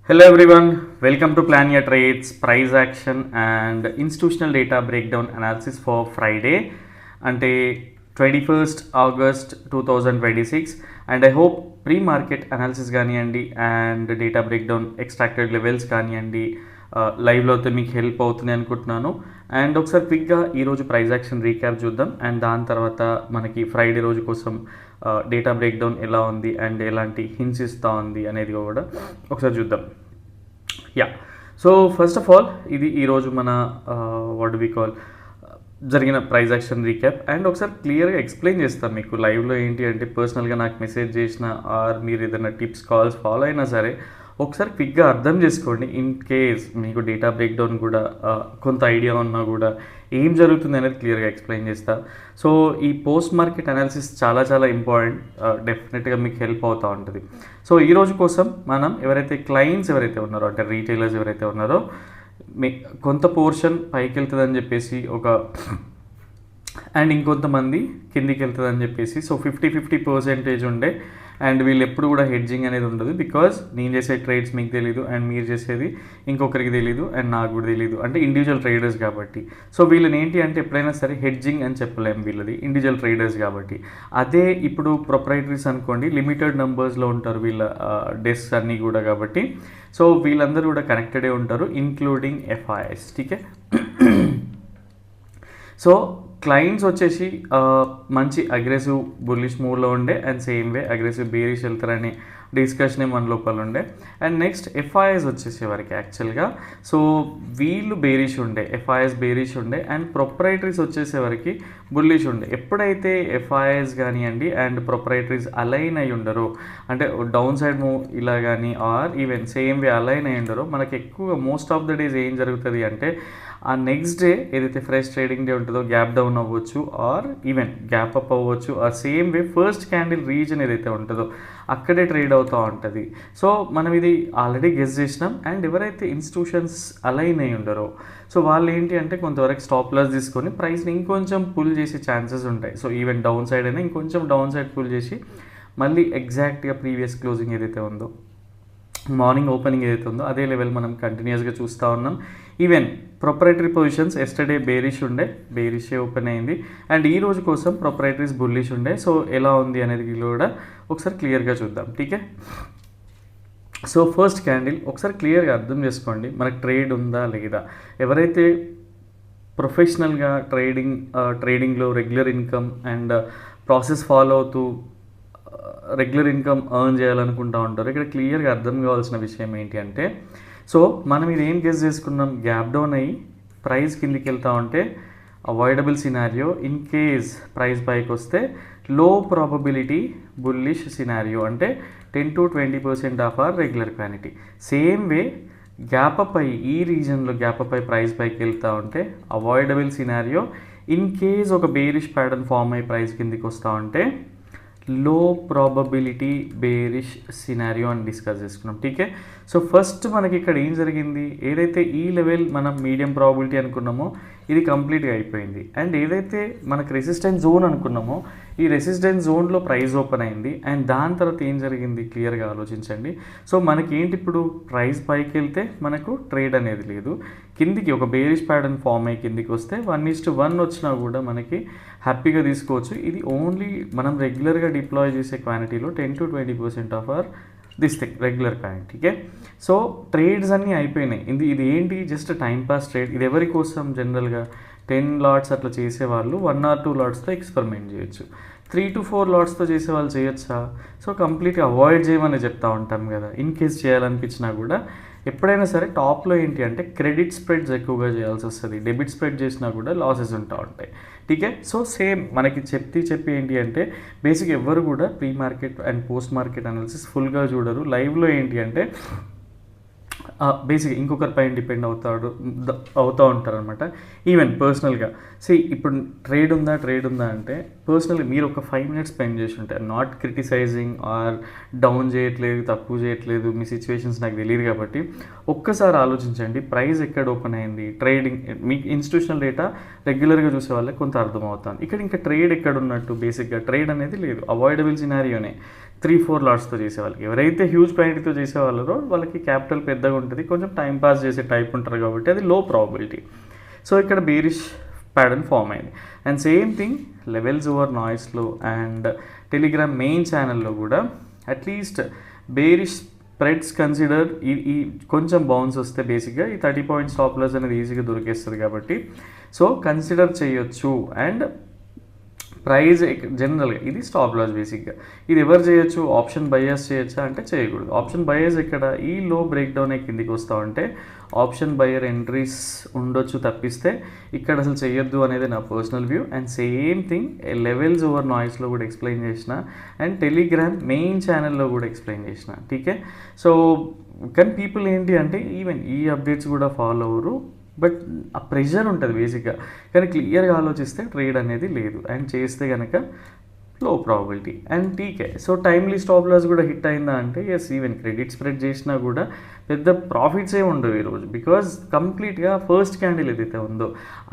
Hello everyone, welcome to Plan Your Trades, Price Action and Institutional Data Breakdown Analysis for Friday అంటే 21st August 2026 and I hope pre-market analysis కానివ్వండి and data breakdown extracted levels కానివ్వండి లైవ్లో అయితే మీకు help అవుతుంది అనుకుంటున్నాను. And ఒకసారి క్విక్గా ఈరోజు ప్రైస్ యాక్షన్ రీక్యాప్ చూద్దాం అండ్ దాని తర్వాత మనకి ఫ్రైడే రోజు కోసం డేటా బ్రేక్డౌన్ ఎలా ఉంది అండ్ ఎలాంటి హింట్స్ ఇస్తూ ఉంది అనేది కూడా ఒకసారి చూద్దాం. Yeah, so first of all ఇది ఈరోజు మన వాట్ వి కాల్ జరిగిన ప్రైస్ యాక్షన్ రీక్యాప్ అండ్ ఒకసారి క్లియర్గా ఎక్స్ప్లెయిన్ చేస్తాను మీకు లైవ్లో. ఏంటి అంటే పర్సనల్గా నాకు మెసేజ్ చేసిన ఆర్ మీరు ఏదైనా టిప్స్ కాల్స్ ఫాలో అయినా సరే ఒకసారి క్విక్గా అర్థం చేసుకోండి. ఇన్ కేస్ మీకు డేటా బ్రేక్డౌన్ కూడా కొంత ఐడియా ఉన్నా కూడా ఏం జరుగుతుంది అనేది క్లియర్గా ఎక్స్ప్లెయిన్ చేస్తా. సో ఈ పోస్ట్ మార్కెట్ అనాలిసిస్ చాలా చాలా ఇంపార్టెంట్, డెఫినెట్గా మీకు హెల్ప్ అవుతూ ఉంటుంది. సో ఈరోజు కోసం మనం ఎవరైతే క్లయింట్స్ ఎవరైతే ఉన్నారో అంటే రీటైలర్స్ ఎవరైతే ఉన్నారో కొంత పోర్షన్ పైకి వెళ్తుందని చెప్పేసి అండ్ ఇంకొంతమంది కిందికి వెళ్తుందని చెప్పేసి సో 50-50% ఉండే అండ్ వీళ్ళు ఎప్పుడు కూడా హెడ్జింగ్ అనేది ఉండదు. బికాజ్ నేను చేసే ట్రేడ్స్ మీకు తెలీదు అండ్ మీరు చేసేది ఇంకొకరికి తెలీదు అండ్ నాకు కూడా తెలీదు, అంటే ఇండివిజువల్ ట్రేడర్స్ కాబట్టి. సో వీళ్ళని ఏంటి అంటే ఎప్పుడైనా సరే హెడ్జింగ్ అని చెప్పలేము, వీళ్ళది ఇండివిజువల్ ట్రేడర్స్ కాబట్టి. అదే ఇప్పుడు ప్రొప్రైటరీస్ అనుకోండి, లిమిటెడ్ నెంబర్స్లో ఉంటారు వీళ్ళ డెస్క్ అన్నీ కూడా కాబట్టి. సో వీళ్ళందరూ కూడా కనెక్టెడే ఉంటారు ఇంక్లూడింగ్ ఎఫ్ఐఎస్. ఠీకే, సో క్లయింట్స్ వచ్చేసి మంచి అగ్రెసివ్ బుల్లిష్ మూవ్లో ఉండే and same way aggressive bearish వెళ్తారనే డిస్కషనే మన లోపల ఉండే. అండ్ నెక్స్ట్ ఎఫ్ఐఎస్ వచ్చేసేవారికి యాక్చువల్గా సో వీళ్ళు బేరిష్ ఉండే, ఎఫ్ఐఎస్ బేరిష్ ఉండే అండ్ ప్రొప్రైటరీస్ వచ్చేసేవారికి బుల్లిష్ ఉండే. ఎప్పుడైతే ఎఫ్ఐఎస్ కానివ్వండి అండ్ ప్రొప్రైటరీస్ అలైన్ అయి ఉండరో, అంటే డౌన్ సైడ్ మూవ్ ఇలా కానీ or even same way align అయి ఉండరో, మనకి ఎక్కువగా మోస్ట్ ఆఫ్ ద డేస్ ఏం జరుగుతుంది అంటే ఆ నెక్స్ట్ డే ఏదైతే ఫ్రెష్ ట్రేడింగ్ డే ఉంటుందో గ్యాప్ డౌన్ అవ్వచ్చు ఆర్ ఈవెన్ గ్యాప్ అప్ అవ్వచ్చు. ఆ same way first candle reason ఏదైతే ఉంటుందో అక్కడే ట్రేడ్ అవుతూ ఉంటుంది. సో మనం ఇది ఆల్రెడీ గెస్ చేసినాం. అండ్ ఎవరైతే ఇన్స్టిట్యూషన్స్ అలైన్ అయి ఉండరో సో వాళ్ళు ఏంటి అంటే కొంతవరకు స్టాప్ లాస్ తీసుకొని ప్రైస్ని ఇంకొంచెం పుల్ చేసే ఛాన్సెస్ ఉంటాయి. సో ఈవెన్ డౌన్ సైడ్ అయినా ఇంకొంచెం డౌన్ సైడ్ పుల్ చేసి మళ్ళీ ఎగ్జాక్ట్గా ప్రీవియస్ క్లోజింగ్ ఏదైతే ఉందో, మార్నింగ్ ఓపెనింగ్ ఏదైతే ఉందో అదే లెవెల్ మనం కంటిన్యూస్గా చూస్తూ ఉన్నాం. Even proprietary positions yesterday bearish ఉండే, బేరిషే ఓపెన్ అయింది అండ్ ఈ రోజు కోసం ప్రొప్రైటరీస్ బుల్లిష్ ఉండే. సో ఎలా ఉంది అనేది కూడా ఒకసారి క్లియర్గా చూద్దాం. ఠీకే, సో ఫస్ట్ క్యాండిల్ ఒకసారి క్లియర్గా అర్థం చేసుకోండి, మనకు ట్రేడ్ ఉందా లేదా. ఎవరైతే ప్రొఫెషనల్గా ట్రేడింగ్లో regular income and process follow అవుతూ రెగ్యులర్ ఇన్కమ్ ఎర్న్ చేయాలనుకుంటూ ఉంటారు, ఇక్కడ క్లియర్గా అర్థం కావాల్సిన విషయం ఏంటి అంటే సో మనం ఇది ఏం గెస్ చేసుకున్నాం, గ్యాప్ డౌన్ అయ్యి ప్రైస్ కిందికి వెళ్తూ ఉంటే avoidable scenario. In case price పైకి వస్తే లో ప్రాబబిలిటీ బుల్లిష్ సినారియో, అంటే 10-20% of our regular quantity. Same way gap up అయ్యి ఈ రీజన్లో గ్యాప్ అప్ అయ్యి ప్రైస్ పైకి వెళ్తూ ఉంటే అవాయిడబుల్ సినారియో. ఇన్ కేస్ ఒక బేరిష్ ప్యాటర్న్ ఫామ్ అయ్యి ప్రైస్ కిందికి వస్తూ ఉంటే లో ప్రాబబిలిటీ బేరిష్ సినారియో అని డిస్కస్ చేసుకున్నాం. ఠీకే, సో ఫస్ట్ మనకి ఇక్కడ ఏం జరిగింది, ఏదైతే ఈ లెవెల్ మనం మీడియం ప్రాబబిలిటీ అనుకున్నామో ఇది కంప్లీట్గా అయిపోయింది. అండ్ ఏదైతే మనకు రెసిస్టెన్స్ జోన్ అనుకున్నామో ఈ రెసిస్టెన్స్ జోన్లో ప్రైస్ ఓపెన్ అయింది అండ్ దాని తర్వాత ఏం జరిగింది క్లియర్గా ఆలోచించండి. సో మనకి ఏంటి ఇప్పుడు ప్రైస్ పైకి వెళ్తే మనకు ట్రేడ్ అనేది లేదు, కిందికి ఒక బేరిష్ ప్యాటర్న్ ఫామ్ అయ్యి కిందికి వస్తే 1:1 వచ్చినా కూడా మనకి హ్యాపీగా తీసుకోవచ్చు. ఇది ఓన్లీ మనం రెగ్యులర్గా డిప్లాయ్ చేసే క్వాంటిటీలో 10-20% of our this thing regular క్వాంటిటీకే. సో ట్రేడ్స్ అన్నీ అయిపోయినాయి. ఇది ఏంటి, జస్ట్ టైం పాస్ ట్రేడ్. ఇది ఎవరి కోసం, జనరల్గా 10 లాట్స్ అట్లా చేసేవాళ్ళు 1 or 2 లాట్స్తో ఎక్స్పెరిమెంట్ చేయొచ్చు. 3-4 లాట్స్తో చేసే వాళ్ళు చేయొచ్చా? సో కంప్లీట్గా అవాయిడ్ చేయమని చెప్తా ఉంటాం కదా. ఇన్ కేస్ చేయాలనిపించినా కూడా ఎప్పుడైనా సరే టాప్లో ఏంటి అంటే క్రెడిట్ స్ప్రెడ్స్ ఎక్కువగా చేయాల్సి వస్తుంది, డెబిట్ స్ప్రెడ్ చేసినా కూడా లాసెస్ ఉంటా ఉంటాయి. ఠీకే, సో సేమ్ మనకి చెప్పి ఏంటి అంటే బేసిక్ ఎవ్వరు కూడా pre market and post market analysis ఫుల్గా చూడరు. లైవ్లో ఏంటి అంటే బేసిక్ ఇంకొకరి పైన డిపెండ్ అవుతూ ఉంటారు అనమాట. ఈవెన్ పర్సనల్గా ఇప్పుడు ట్రేడ్ ఉందా అంటే పర్సనల్గా మీరు ఒక 5 minutes స్పెండ్ చేసి ఉంటారు, నాట్ క్రిటిసైజింగ్ ఆర్ డౌన్ చేయట్లేదు, తక్కువ చేయట్లేదు, మీ సిచ్యువేషన్స్ నాకు తెలియదు కాబట్టి ఒక్కసారి ఆలోచించండి. ప్రైస్ ఎక్కడ ఓపెన్ అయింది, ట్రేడింగ్ మీకు ఇన్స్టిట్యూషనల్ డేటా రెగ్యులర్గా చూసే వాళ్ళకి కొంత అర్థమవుతుంది. ఇక్కడ ఇంకా ట్రేడ్ ఎక్కడ ఉన్నట్టు, బేసిక్గా ట్రేడ్ అనేది లేదు, అవాయిడబుల్ సినారియోనే. 3-4 లాట్స్తో చేసే వాళ్ళకి, ఎవరైతే హ్యూజ్ క్వాంటిటీతో చేసే వాళ్ళరో వాళ్ళకి క్యాపిటల్ పెద్దగా ఉంటుంది, కొంచెం టైం పాస్ చేసే టైప్ ఉంటారు కాబట్టి అది లో ప్రాబిలిటీ. సో ఇక్కడ బేరిష్ ప్యాటర్న్ ఫామ్ అయింది. And same thing levels over నాయిస్లో అండ్ టెలిగ్రామ్ మెయిన్ ఛానల్లో కూడా అట్లీస్ట్ బేరిష్ స్ప్రెడ్స్ కన్సిడర్ ఈ కొంచెం బౌన్స్ వస్తే బేసిక్గా ఈ 30 పాయింట్ స్టాప్ లాస్ అనేది ఈజీగా దొరికేస్తుంది కాబట్టి సో కన్సిడర్ చేయొచ్చు. అండ్ ప్రైజ్ జనరల్గా ఇది స్టాప్ లాస్ బేసిక్గా ఇది ఎవరు చేయొచ్చు, ఆప్షన్ బయర్స్ చేయొచ్చా అంటే చేయకూడదు. ఆప్షన్ బయర్స్ ఇక్కడ ఈ లో బ్రేక్ డౌన్ కిందికి వస్తూ ఉంటే ఆప్షన్ బయర్ ఎంట్రీస్ ఉండొచ్చు తప్పిస్తే ఇక్కడ అసలు చేయొద్దు అనేది నా personal view. And same thing levels over నాయిస్లో కూడా ఎక్స్ప్లెయిన్ చేసిన అండ్ టెలిగ్రామ్ మెయిన్ ఛానల్లో కూడా ఎక్స్ప్లెయిన్ చేసిన. ఠీకే. సో కానీ పీపుల్ ఏంటి అంటే ఈవెన్ ఈ అప్డేట్స్ కూడా ఫాలో అవ్వరు, బట్ ఆ ప్రెషర్ ఉంటుంది బేసిక్గా. కానీ క్లియర్గా ఆలోచిస్తే ట్రేడ్ అనేది లేదు అండ్ చేస్తే కనుక లో ప్రాబిలిటీ అండ్ టీకే. సో టైమ్లీ స్టాప్ లాస్ కూడా హిట్ అయిందా అంటే ఎస్, ఈవెన్ క్రెడిట్ స్ప్రెడ్ చేసినా కూడా పెద్ద ప్రాఫిట్సే ఉండవు ఈరోజు, బికాజ్ కంప్లీట్గా ఫస్ట్ క్యాండిల్ ఏదైతే ఉందో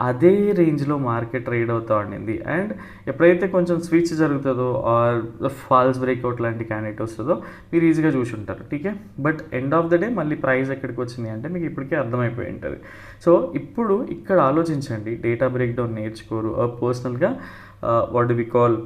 అదే రేంజ్లో మార్కెట్ ట్రేడ్ అవుతూ ఉండింది. అండ్ ఎప్పుడైతే కొంచెం స్విచ్ జరుగుతుందో ఆర్ ఫాల్స్ బ్రేక్అవుట్ లాంటి క్యాండిడేట్ వస్తుందో మీరు ఈజీగా చూసి ఉంటారు. టీకే. But end of the day మళ్ళీ ప్రైస్ ఎక్కడికి వచ్చింది అంటే మీకు ఇప్పటికే అర్థమైపోయి ఉంటుంది. సో ఇప్పుడు ఇక్కడ ఆలోచించండి, డేటా బ్రేక్ డౌన్ నేర్చుకోరు, పర్సనల్గా what do we call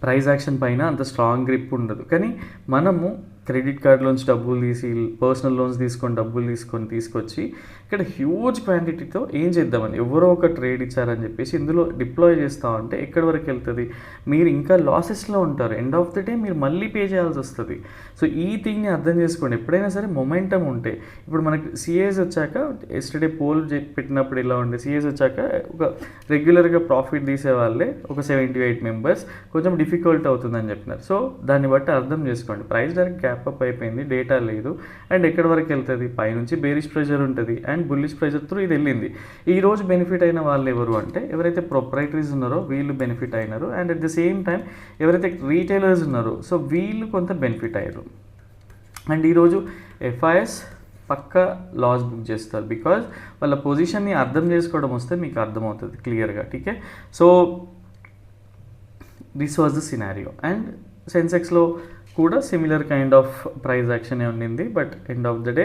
price action పైన అంత స్ట్రాంగ్ గ్రిప్ ఉండదు. కానీ మనము క్రెడిట్ కార్డులోంచి డబ్బులు తీసి పర్సనల్ లోన్స్ డబ్బులు తీసుకొచ్చి ఇక్కడ హ్యూజ్ క్వాంటిటీతో ఏం చేద్దామని ఎవరో ఒక ట్రేడ్ ఇచ్చారని చెప్పేసి ఇందులో డిప్లాయ్ చేస్తామంటే ఎక్కడి వరకు వెళ్తుంది, మీరు ఇంకా లాసెస్లో ఉంటారు. ఎండ్ ఆఫ్ ద డే మీరు మళ్ళీ పే చేయాల్సి వస్తుంది. సో ఈ థింగ్ని అర్థం చేసుకోండి. ఎప్పుడైనా సరే మొమెంటం ఉంటే, ఇప్పుడు మనకి సిఏస్ వచ్చాక ఎస్టర్డే పోల్ పెట్టినప్పుడు ఇలా ఉండే, సిఏస్ వచ్చాక ఒక రెగ్యులర్గా ప్రాఫిట్ తీసే వాళ్ళే ఒక 78 మెంబర్స్ కొంచెం డిఫికల్ట్ అవుతుందని చెప్పినారు. సో దాన్ని బట్టి అర్థం చేసుకోండి, ప్రైస్ డైరెక్ట్ గ్యాప్ అప్ అయిపోయింది, డేటా లేదు అండ్ ఎక్కడి వరకు వెళ్తుంది, పైనుంచి బేరిష్ ప్రెషర్ ఉంటుంది అండ్ బుల్లిష్ ప్రెషర్ త్రూ ఇది వెళ్ళింది. ఈరోజు బెనిఫిట్ అయిన వాళ్ళు ఎవరు అంటే ఎవరైతే ప్రొప్రైటరీస్ ఉన్నారో వీళ్ళు బెనిఫిట్ అయినారు. And at the same time ఎవరైతే రీటైలర్స్ ఉన్నారో సో వీళ్ళు కొంత బెనిఫిట్ అయ్యారు. అండ్ ఈరోజు ఎఫ్ఐఎస్ పక్కా లాస్ బుక్ చేస్తారు, బికాజ్ వాళ్ళ పొజిషన్ని అర్థం చేసుకోవడం వస్తే మీకు అర్థమవుతుంది క్లియర్గా. టీకే. So this was the scenario. And సెన్సెక్స్లో కూడా సిమిలర్ కైండ్ ఆఫ్ ప్రైస్ యాక్షనే ఉండింది, but end of the day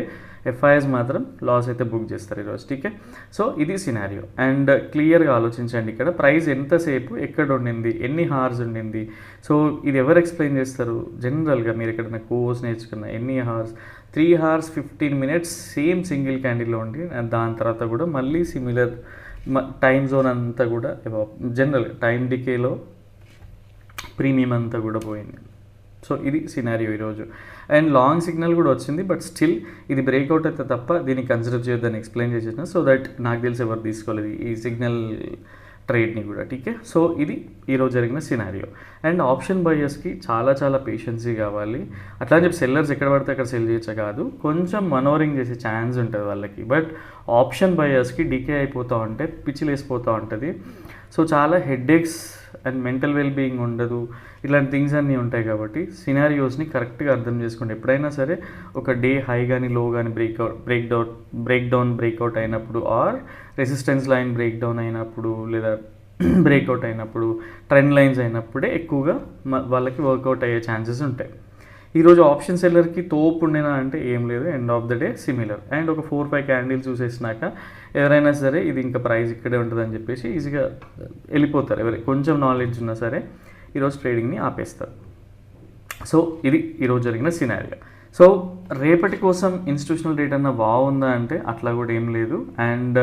FIs మాత్రం లాస్ అయితే బుక్ చేస్తారు ఈరోజు. టీకే. సో ఇది సినారియో. అండ్ క్లియర్గా ఆలోచించండి, ఇక్కడ ప్రైస్ ఎంతసేపు ఎక్కడ ఉండింది, ఎన్ని హార్స్ ఉండింది, సో ఇది ఎవరు ఎక్స్ప్లెయిన్ చేస్తారు. జనరల్గా మీరు ఎక్కడైనా కోర్స్ నేర్చుకున్న ఎన్ని hours, 3 hours 15 minutes same single క్యాండిల్లో ఉండి దాని తర్వాత కూడా మళ్ళీ సిమిలర్ టైం జోన్ అంతా కూడా జనరల్గా టైం డికేలో ప్రీమియం అంతా కూడా పోయింది. సో ఇది సినారియో ఈరోజు. అండ్ లాంగ్ సిగ్నల్ కూడా వచ్చింది, బట్ స్టిల్ ఇది బ్రేక్అవుట్ అయితే తప్ప దీన్ని కన్సిడర్ చేయొద్దని ఎక్స్ప్లెయిన్ చేసిన, సో దట్ నాకు తెలిసి ఎవరు తీసుకోలేదు ఈ సిగ్నల్ ట్రేడ్ని కూడా. టీకే. సో ఇది ఈరోజు జరిగిన సినారియో. అండ్ ఆప్షన్ బయర్స్కి చాలా పేషెన్సీ కావాలి. అట్లా అని చెప్పి సెల్లర్స్ ఎక్కడ పడితే అక్కడ సెల్ చేయొచ్చా కాదు, కొంచెం మనోరింగ్ చేసే ఛాన్స్ ఉంటుంది వాళ్ళకి. బట్ ఆప్షన్ బయర్స్కి డికే అయిపోతూ ఉంటే పిచ్చిలేసిపోతూ ఉంటుంది. సో చాలా హెడ్ఏక్స్ అండ్ మెంటల్ వెల్బీయింగ్ ఉండదు, ఇలాంటి థింగ్స్ అన్నీ ఉంటాయి. కాబట్టి సినారియోస్ని కరెక్ట్గా అర్థం చేసుకోండి. ఎప్పుడైనా సరే ఒక డే హై కానీ లో కానీ బ్రేక్అవుట్ అయినప్పుడు ఆర్ రెసిస్టెన్స్ లైన్ బ్రేక్డౌన్ అయినప్పుడు లేదా బ్రేక్అవుట్ అయినప్పుడు ట్రెండ్ లైన్స్ అయినప్పుడే ఎక్కువగా వాళ్ళకి వర్కౌట్ అయ్యే ఛాన్సెస్ ఉంటాయి. ఈరోజు ఆప్షన్ సెల్లర్కి తోపు ఉండేనా అంటే ఏం లేదు, end of the day similar. And ఒక 4-5 క్యాండిల్స్ చూసేసినాక ఎవరైనా సరే ఇది ఇంకా ప్రైస్ ఇక్కడే ఉంటుందని చెప్పేసి ఈజీగా వెళ్ళిపోతారు. ఎవరైనా కొంచెం నాలెడ్జ్ ఉన్నా సరే ఈరోజు ట్రేడింగ్ని ఆపేస్తారు. సో ఇది ఈరోజు జరిగిన సినారియో. సో రేపటి కోసం ఇన్స్టిట్యూషనల్ రేట్ అన్న బాగుందా అంటే అట్లా కూడా ఏం లేదు. అండ్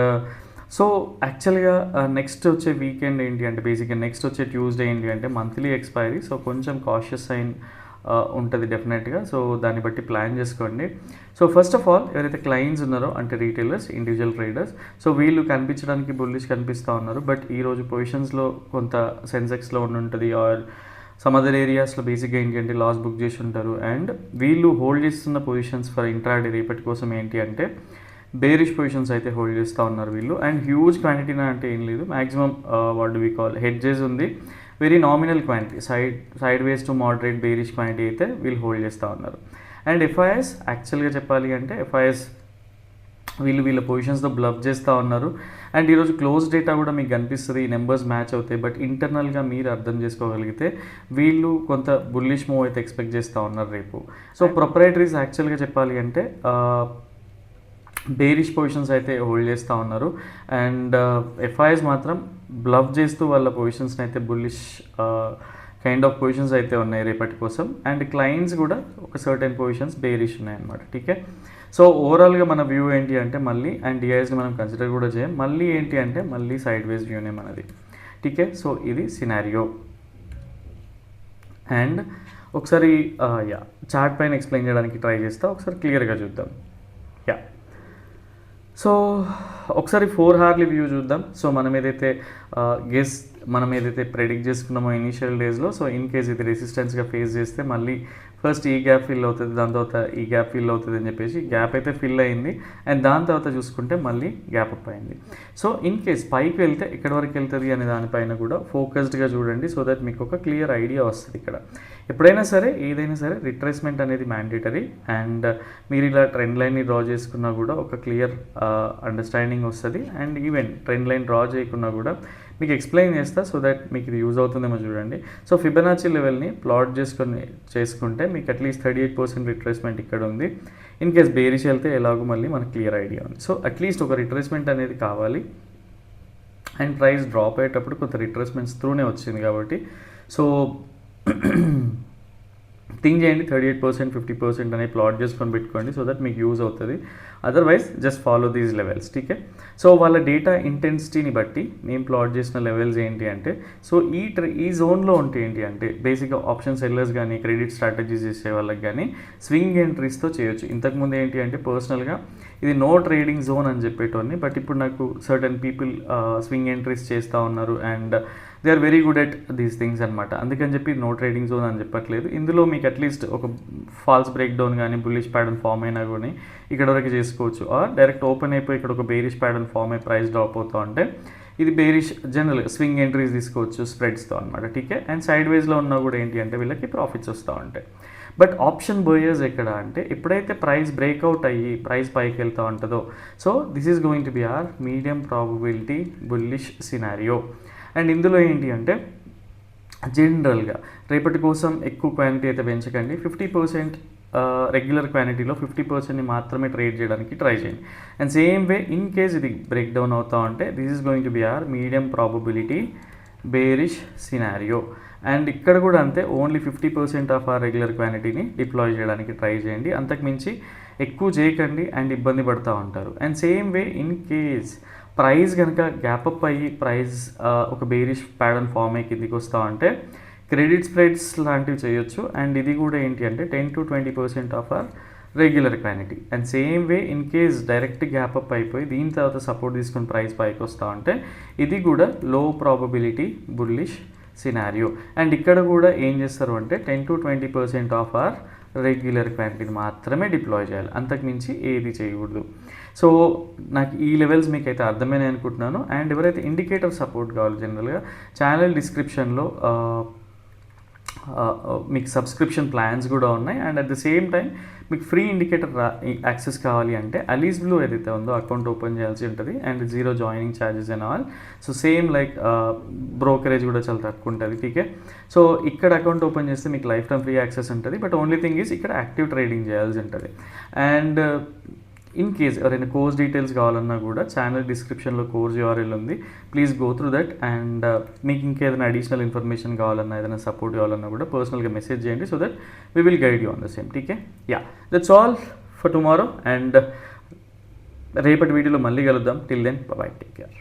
సో యాక్చువల్గా నెక్స్ట్ వచ్చే వీకెండ్ ఏంటి అంటే బేసిక్గా నెక్స్ట్ వచ్చే ట్యూస్డే ఏంటి అంటే మంత్లీ ఎక్స్పైరీ. సో కొంచెం కాషియస్ సైన్ ఉంటుంది డెఫినెట్గా. సో దాన్ని బట్టి ప్లాన్ చేసుకోండి. సో ఫస్ట్ ఆఫ్ ఆల్ ఎవరైతే క్లయింట్స్ ఉన్నారో అంటే రీటైలర్స్, ఇండివిజువల్ ట్రేడర్స్, సో వీళ్ళు కనిపించడానికి బుల్లిష్ కనిపిస్తూ ఉన్నారు. బట్ ఈరోజు పొజిషన్స్లో కొంత సెన్సెక్స్లో ఉంటుంది ఆర్ సమ్ అదర్ ఏరియాస్లో బేసిక్గా ఏంటి అంటే లాస్ బుక్ చేసి ఉంటారు. అండ్ వీళ్ళు హోల్డ్ చేస్తున్న పొజిషన్స్ ఫర్ ఇంట్రాడే రేపటి కోసం ఏంటి అంటే బేరిష్ పొజిషన్స్ అయితే హోల్డ్ చేస్తూ ఉన్నారు వీళ్ళు. అండ్ హ్యూజ్ క్వాంటిటీనా అంటే ఏం లేదు, maximum what do we call hedges ఉంది, very nominal quantity, sideways to moderate bearish quantity అయితే వీళ్ళు హోల్డ్ చేస్తూ ఉన్నారు. అండ్ ఎఫ్ఐఎస్ యాక్చువల్గా చెప్పాలి అంటే ఎఫ్ఐఎస్ వీళ్ళ పొజిషన్స్తో బ్లఫ్ చేస్తూ ఉన్నారు. అండ్ ఈరోజు క్లోజ్ డేటా కూడా మీకు కనిపిస్తుంది, ఈ నెంబర్స్ మ్యాచ్ అవుతాయి. బట్ ఇంటర్నల్గా మీరు అర్థం చేసుకోగలిగితే వీళ్ళు కొంత బుల్లిష్ మూవ్ అయితే ఎక్స్పెక్ట్ చేస్తూ ఉన్నారు రేపు. సో ప్రొపరేటరీస్ యాక్చువల్గా చెప్పాలి అంటే బేరిష్ పొజిషన్స్ అయితే హోల్డ్ చేస్తూ ఉన్నారు. అండ్ ఎఫ్ఐఎస్ మాత్రం బ్లఫ్ చేస్తూ వాళ్ళ పొజిషన్స్ని అయితే బుల్లిష్ కైండ్ ఆఫ్ పొజిషన్స్ అయితే ఉన్నాయి రేపటి కోసం. అండ్ క్లయింట్స్ కూడా ఒక సర్టెన్ పొజిషన్స్ బేరిష్ ఉన్నాయన్నమాట. ఠీకే. సో ఓవరాల్గా మన వ్యూ ఏంటి అంటే మళ్ళీ అండ్ డిఐస్ని మనం కన్సిడర్ కూడా చేయం, మళ్ళీ ఏంటి అంటే మళ్ళీ సైడ్ వేస్ వ్యూనే మనది. ఠీకే. సో ఇది సినారియో. అండ్ ఒకసారి చార్ట్ పైన ఎక్స్ప్లెయిన్ చేయడానికి ట్రై చేస్తా, ఒకసారి క్లియర్గా చూద్దాం. సో ఒకసారి 4 hourly వ్యూ చూద్దాం. సో మనం ఏదైతే ప్రెడిక్ట్ చేసుకున్నామో ఇనిషియల్ డేస్లో, సో ఇన్ కేస్ ఇది రెసిస్టెన్స్గా ఫేస్ చేస్తే మళ్ళీ ఫస్ట్ ఈ గ్యాప్ ఫిల్ అవుతుంది, దాని తర్వాత ఈ గ్యాప్ ఫిల్ అవుతుంది అని చెప్పేసి గ్యాప్ అయితే ఫిల్ అయింది. అండ్ దాని తర్వాత చూసుకుంటే మళ్ళీ గ్యాప్ అప్ అయింది. సో ఇన్ కేస్ పైకి వెళ్తే ఎక్కడి వరకు వెళ్తుంది అనే దానిపైన కూడా ఫోకస్డ్గా చూడండి, సో దట్ మీకు ఒక క్లియర్ ఐడియా వస్తుంది. ఇక్కడ ఎప్పుడైనా సరే ఏదైనా సరే రిట్రేస్మెంట్ అనేది మ్యాండేటరీ. అండ్ మీరు ఇలా ట్రెండ్ లైన్ని డ్రా చేసుకున్నా కూడా ఒక క్లియర్ అండర్స్టాండింగ్ వస్తుంది. And even trend line draw చేయకున్నా కూడా మీకు ఎక్స్ప్లెయిన్ చేస్తా, సో దట్ మీకు ఇది యూజ్ అవుతుందేమో చూడండి. సో ఫిబొనాచి లెవెల్ని ప్లాట్ చేసుకుంటే మీకు అట్లీస్ట్ 38% రిట్రేస్మెంట్ ఇక్కడ ఉంది. ఇన్ కేస్ బేరిష్ వెళ్తే ఎలాగో మళ్ళీ మనకు క్లియర్ ఐడియా ఉంది. సో అట్లీస్ట్ ఒక రిట్రేస్మెంట్ అనేది కావాలి. అండ్ ప్రైస్ డ్రాప్ అయ్యేటప్పుడు కొంత రిట్రేస్మెంట్స్ త్రూనే వచ్చింది కాబట్టి సో థింక్ చేయండి, 38% 50% అనేది ప్లాట్ చేసుకొని పెట్టుకోండి, సో దట్ మీకు యూజ్ అవుతుంది. Otherwise just follow these levels. ఠీకే. సో వాళ్ళ డేటా ఇంటెన్సిటీని బట్టి మేము ప్లాట్ చేసిన లెవెల్స్ ఏంటి అంటే, సో ఈ జోన్లో ఉంటే ఏంటి అంటే బేసిక్గా ఆప్షన్ సెల్లర్స్ కానీ క్రెడిట్ స్ట్రాటజీస్ చేసే వాళ్ళకి కానీ స్వింగ్ ఎంట్రీస్తో చేయొచ్చు. ఇంతకుముందు ఏంటి అంటే పర్సనల్గా ఇది నో ట్రేడింగ్ జోన్ అని చెప్పేటోని, బట్ ఇప్పుడు నాకు సర్టన్ పీపుల్ స్వింగ్ ఎంట్రీస్ చేస్తూ ఉన్నారు and they are very good at these things అనమాట. అందుకని చెప్పి నో ట్రేడింగ్ జోన్ అని చెప్పట్లేదు. ఇందులో మీకు అట్లీస్ట్ ఒక ఫాల్స్ బ్రేక్ డౌన్ కానీ బుల్లిష్ ప్యాటర్న్ ఫామ్ అయినా కానీ ఇక్కడ వరకు చేసుకోవచ్చు. ఆర్ డైరెక్ట్ ఓపెన్ అయిపోయి ఇక్కడ ఒక బేరిష్ ప్యాటర్న్ ఫామ్ అయ్యి ప్రైస్ డ్రాప్ అవుతూ ఉంటే ఇది బేరిష్ జనరల్గా స్వింగ్ ఎంట్రీస్ తీసుకోవచ్చు స్ప్రెడ్స్తో అనమాట. ఠీకే. అండ్ సైడ్ వేస్లో ఉన్నా కూడా ఏంటి అంటే వీళ్ళకి ప్రాఫిట్స్ వస్తూ ఉంటాయి. బట్ ఆప్షన్ బోయర్స్ ఎక్కడ అంటే ఎప్పుడైతే ప్రైస్ బ్రేక్అవుట్ అయ్యి ప్రైస్ పైకి వెళ్తూ ఉంటుందో, so this is going to be are medium probability bullish scenario. And ఇందులో ఏంటి అంటే జనరల్గా రేపటి కోసం ఎక్కువ క్వాంటిటీ అయితే పెంచకండి. 50% రెగ్యులర్ క్వాంటిటీలో 50%ని మాత్రమే ట్రేడ్ చేయడానికి ట్రై చేయండి. And same way in case ఇది బ్రేక్ డౌన్ అవుతా ఉంటే this is going to be are medium probability bearish scenario. And ఇక్కడ కూడా అంతే, ఓన్లీ 50% ఆఫ్ ఆ రెగ్యులర్ క్వాంటిటీని డిప్లాయ్ చేయడానికి ట్రై చేయండి, అంతకుమించి ఎక్కువ చేయకండి అండ్ ఇబ్బంది పడుతూ ఉంటారు. And same way in case price కనుక గ్యాప్ అప్ అయ్యి ప్రైస్ ఒక బేరిష్ ప్యాటర్న్ ఫామ్ అయ్యి కిందికి వస్తూ ఉంటే క్రెడిట్ స్ప్రెడ్స్ లాంటివి చేయొచ్చు. అండ్ ఇది కూడా ఏంటి అంటే 10 to 20% of our regular quantity. And same way in case direct gap up అయిపోయి దీని తర్వాత సపోర్ట్ తీసుకుని ప్రైస్ పైకి వస్తూ ఉంటే ఇది కూడా లో ప్రాబబిలిటీ బుల్లిష్ సినారియో. అండ్ ఇక్కడ కూడా ఏం చేస్తారు అంటే 10 to 20% ఆఫ్ ఆర్ రెగ్యులర్ క్వాంటిటీని మాత్రమే డిప్లాయ్ చేయాలి, అంతకుమించి ఏది చేయకూడదు. సో నాకు ఈ లెవెల్స్ మీకు అయితే అర్థమైనా అనుకుంటున్నాను. అండ్ ఎవరైతే ఇండికేటర్ సపోర్ట్ కావాలి జనరల్గా ఛానల్ డిస్క్రిప్షన్లో మీకు సబ్స్క్రిప్షన్ ప్లాన్స్ కూడా ఉన్నాయి. And at the same time మీకు ఫ్రీ ఇండికేటర్ యాక్సెస్ కావాలి అంటే అలీస్ బ్లూ ఏదైతే ఉందో అకౌంట్ ఓపెన్ చేయాల్సి ఉంటుంది and 0 joining charges and all. So same like brokerage కూడా చాలా తక్కువ ఉంటుంది. ఠీకే. సో ఇక్కడ అకౌంట్ ఓపెన్ చేస్తే మీకు లైఫ్ టైం ఫ్రీ యాక్సెస్ ఉంటుంది. బట్ ఓన్లీ థింగ్ ఈజ్ ఇక్కడ యాక్టివ్ ట్రేడింగ్ చేయాల్సి ఉంటుంది. అండ్ ఇన్ కేస్ ఎవరైనా కోర్స్ డీటెయిల్స్ కావాలన్నా కూడా ఛానల్ డిస్క్రిప్షన్లో కోర్స్ URL ఉంది, please go through that. And మీకు ఇంకేదైనా అడిషనల్ ఇన్ఫర్మేషన్ కావాలన్నా ఏదైనా సపోర్ట్ కావాలన్నా కూడా పర్సనల్గా మెసేజ్ చేయండి, so that we will guide you on the same. ఠీకే. That's all for tomorrow. And రేపటి వీడియోలో మళ్ళీ కలుద్దాం. Till then bye, take care.